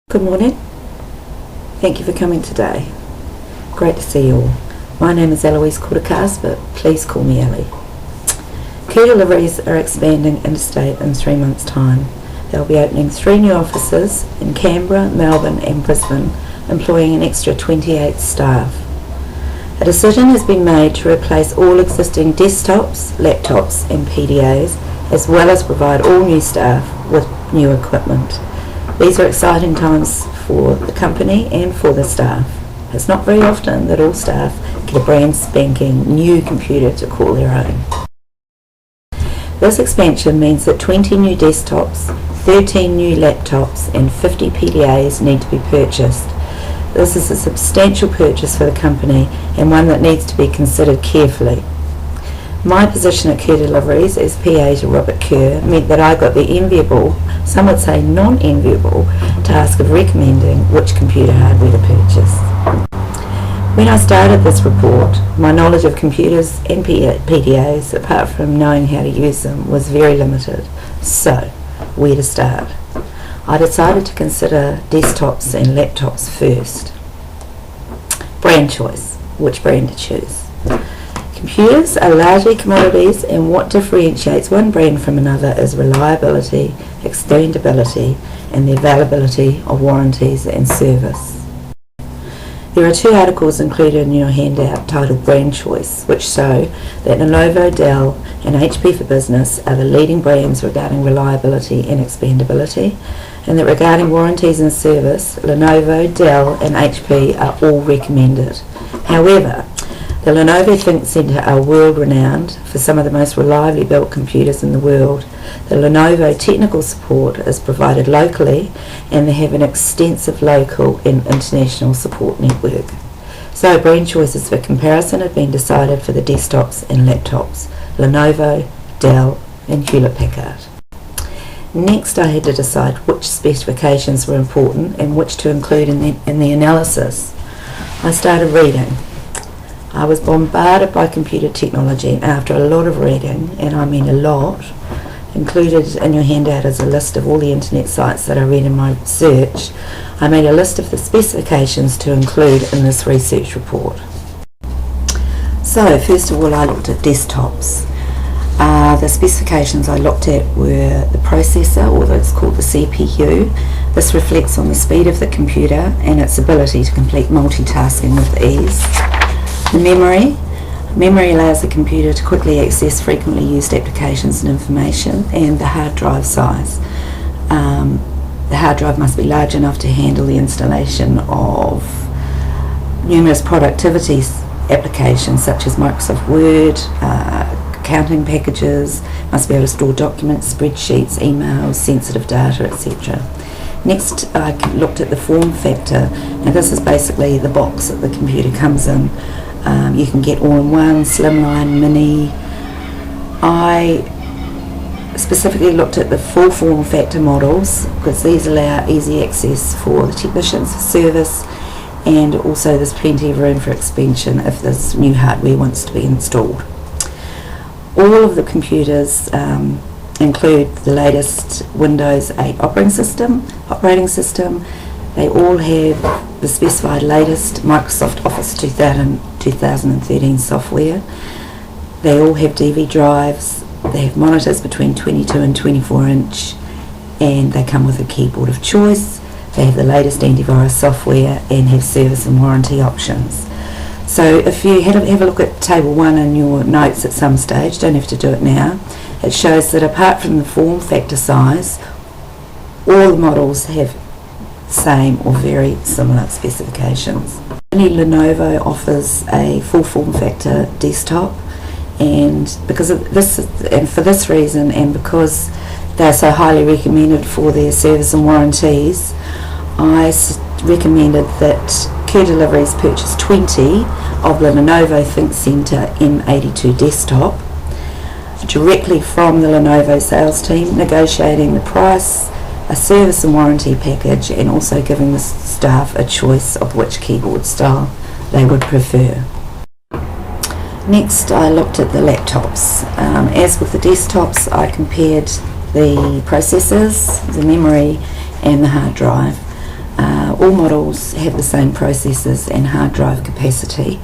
Good morning. Thank you for coming today. Great to see you all. My name is Eloise Kordakas, but please call me Ellie. Care Deliveries are expanding interstate in 3 months' time. They'll be opening 3 new offices in Canberra, Melbourne and Brisbane, employing an extra 28 staff. A decision has been made to replace all existing desktops, laptops and PDAs, as well as provide all new staff with new equipment. These are exciting times for the company and for the staff. It's not very often that all staff get a brand spanking new computer to call their own. This expansion means that 20 new desktops, 13 new laptops and 50 PDAs need to be purchased. This is a substantial purchase for the company and one that needs to be considered carefully. My position at Care Deliveries as PA to Robert Kerr meant that I got the enviable, some would say non-enviable, task of recommending which computer hardware to purchase. When I started this report, my knowledge of computers and PDAs, apart from knowing how to use them, was very limited. So, where to start? I decided to consider desktops and laptops first. Brand choice, which brand to choose. Computers are largely commodities, and what differentiates one brand from another is reliability, extendability and the availability of warranties and service. There are 2 articles included in your handout titled Brand Choice, which show that Lenovo, Dell and HP for Business are the leading brands regarding reliability and expandability, and that regarding warranties and service, Lenovo, Dell and HP are all recommended. However, the Lenovo ThinkCentre are world-renowned for some of the most reliably built computers in the world. The Lenovo technical support is provided locally and they have an extensive local and international support network. So brand choices for comparison have been decided for the desktops and laptops, Lenovo, Dell and Hewlett-Packard. Next I had to decide which specifications were important and which to include in the analysis. I started reading. I was bombarded by computer technology, and after a lot of reading, and I mean a lot, included in your handout is a list of all the internet sites that I read in my search, I made a list of the specifications to include in this research report. So first of all I looked at desktops. The specifications I looked at were the processor, or it's called the CPU. This reflects on the speed of the computer and its ability to complete multitasking with ease. The memory allows the computer to quickly access frequently used applications and information, and the hard drive size. The hard drive must be large enough to handle the installation of numerous productivity applications such as Microsoft Word, accounting packages, must be able to store documents, spreadsheets, emails, sensitive data, etc. Next I looked at the form factor. Now this is basically the box that the computer comes in. You can get all-in-one, slimline, mini. I specifically looked at the full form factor models because these allow easy access for the technicians for service, and also there's plenty of room for expansion if this new hardware wants to be installed. All of the computers include the latest Windows 8 operating system. They all have the specified latest Microsoft Office 2013 software. They all have DV drives. They have monitors between 22 and 24 inch, and they come with a keyboard of choice. They have the latest antivirus software and have service and warranty options. So if you have a look at table 1 in your notes at some stage, don't have to do it now, it shows that apart from the form factor size, all the models have same or very similar specifications. Only Lenovo offers a full form factor desktop, and because of this, and for this reason, and because they're so highly recommended for their service and warranties, I recommended that Care Deliveries purchase 20 of the Lenovo ThinkCentre M82 desktop directly from the Lenovo sales team, negotiating the price, a service and warranty package, and also giving the staff a choice of which keyboard style they would prefer. Next I looked at the laptops. As with the desktops, I compared the processors, the memory and the hard drive. All models have the same processors and hard drive capacity.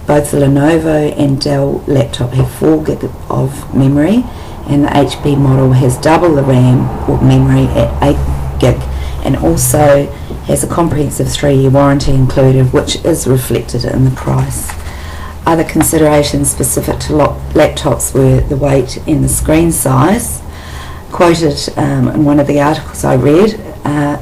Both the Lenovo and Dell laptop have 4 gig of memory, and the HP model has double the RAM or memory at 8 gig, and also has a comprehensive 3-year warranty included, which is reflected in the price. Other considerations specific to laptops were the weight and the screen size. Quoted in one of the articles I read,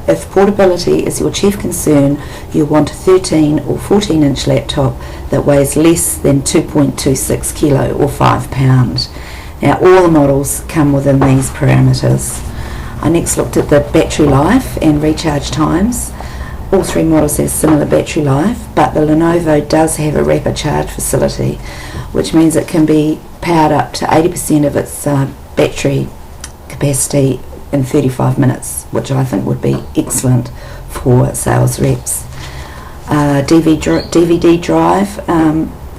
if portability is your chief concern, you want a 13 or 14-inch laptop that weighs less than 2.26 kilo or 5 pounds. Now, all the models come within these parameters. I next looked at the battery life and recharge times. All 3 models have similar battery life, but the Lenovo does have a rapid charge facility, which means it can be powered up to 80% of its battery capacity in 35 minutes, which I think would be excellent for sales reps. DVD drive,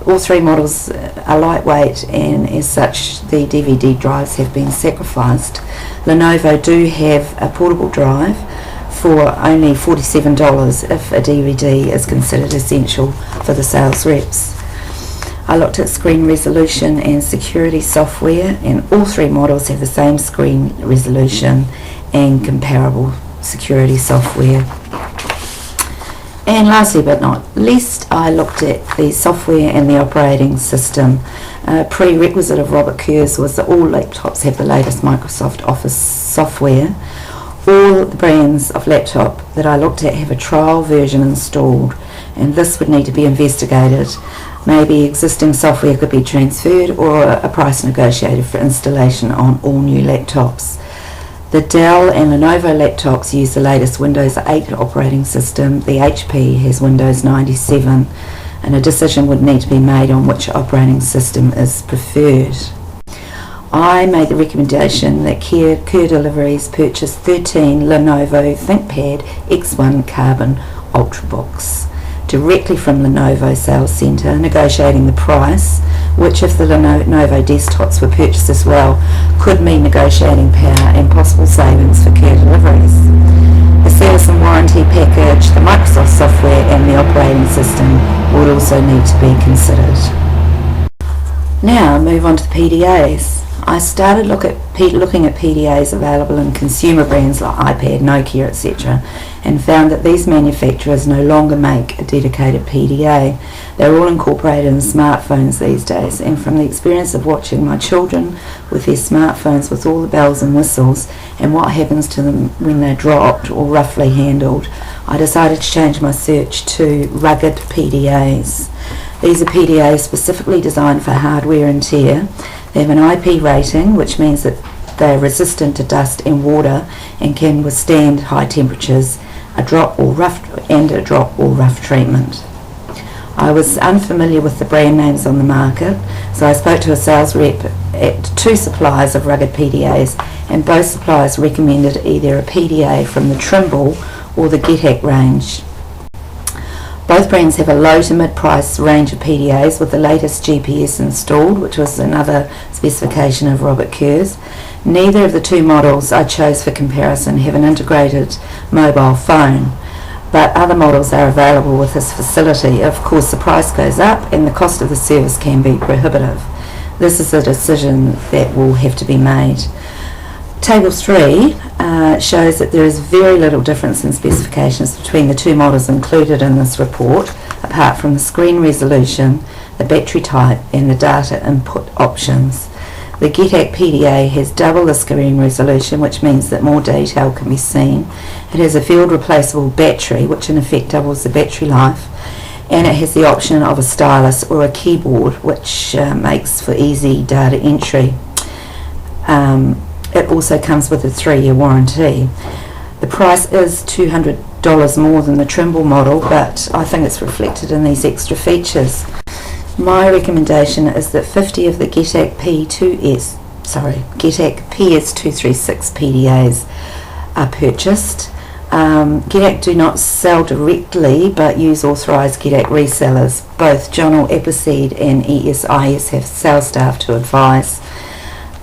all 3 models are lightweight, and as such the DVD drives have been sacrificed. Lenovo do have a portable drive for only $47 if a DVD is considered essential for the sales reps. I looked at screen resolution and security software, and all 3 models have the same screen resolution and comparable security software. And lastly but not least, I looked at the software and the operating system. A prerequisite of Robert Kurz was that all laptops have the latest Microsoft Office software. All the brands of laptop that I looked at have a trial version installed, and this would need to be investigated. Maybe existing software could be transferred or a price negotiated for installation on all new laptops. The Dell and Lenovo laptops use the latest Windows 8 operating system. The HP has Windows 97, and a decision would need to be made on which operating system is preferred. I made the recommendation that Kerr Deliveries purchase 13 Lenovo ThinkPad X1 Carbon Ultrabooks directly from Lenovo Sales Centre, negotiating the price, which if the Lenovo desktops were purchased as well, could mean negotiating power and possible savings for Kerr Deliveries. The service and warranty package, the Microsoft software and the operating system would also need to be considered. Now move on to the PDAs. I started looking at PDAs available in consumer brands like iPad, Nokia, etc., and found that these manufacturers no longer make a dedicated PDA. They're all incorporated in smartphones these days, and from the experience of watching my children with their smartphones with all the bells and whistles and what happens to them when they're dropped or roughly handled, I decided to change my search to rugged PDAs. These are PDAs specifically designed for hard wear and tear. They have an IP rating, which means that they are resistant to dust and water and can withstand high temperatures, a drop or rough treatment. I was unfamiliar with the brand names on the market, so I spoke to a sales rep at 2 suppliers of rugged PDAs, and both suppliers recommended either a PDA from the Trimble or the GetHack range. Both brands have a low to mid-price range of PDAs with the latest GPS installed, which was another specification of Robert Kurz. Neither of the 2 models I chose for comparison have an integrated mobile phone, but other models are available with this facility. Of course, the price goes up and the cost of the service can be prohibitive. This is a decision that will have to be made. Table 3 shows that there is very little difference in specifications between the 2 models included in this report, apart from the screen resolution, the battery type and the data input options. The GetHack PDA has double the screen resolution, which means that more detail can be seen. It has a field replaceable battery, which in effect doubles the battery life, and it has the option of a stylus or a keyboard, which makes for easy data entry. It also comes with a 3-year warranty. The price is $200 more than the Trimble model, but I think it's reflected in these extra features. My recommendation is that 50 of the GetHack PS236 PDAs are purchased. GetHack do not sell directly, but use authorised GetHack resellers. Both John Appleseed and ESIS have sales staff to advise.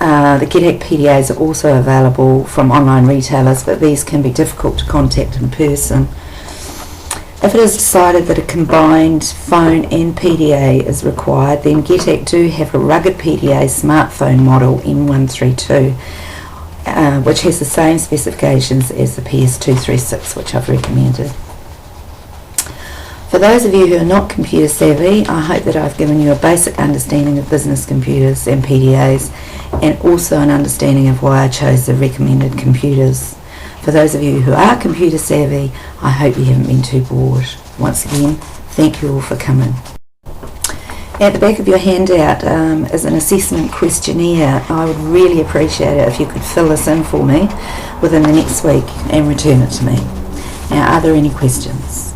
The GetHack PDAs are also available from online retailers, but these can be difficult to contact in person. If it is decided that a combined phone and PDA is required, then GetHack do have a rugged PDA smartphone model M132, which has the same specifications as the PS236, which I've recommended. For those of you who are not computer savvy, I hope that I've given you a basic understanding of business computers and PDAs, and also an understanding of why I chose the recommended computers. For those of you who are computer savvy, I hope you haven't been too bored. Once again, thank you all for coming. At the back of your handout is an assessment questionnaire. I would really appreciate it if you could fill this in for me within the next week and return it to me. Now, are there any questions?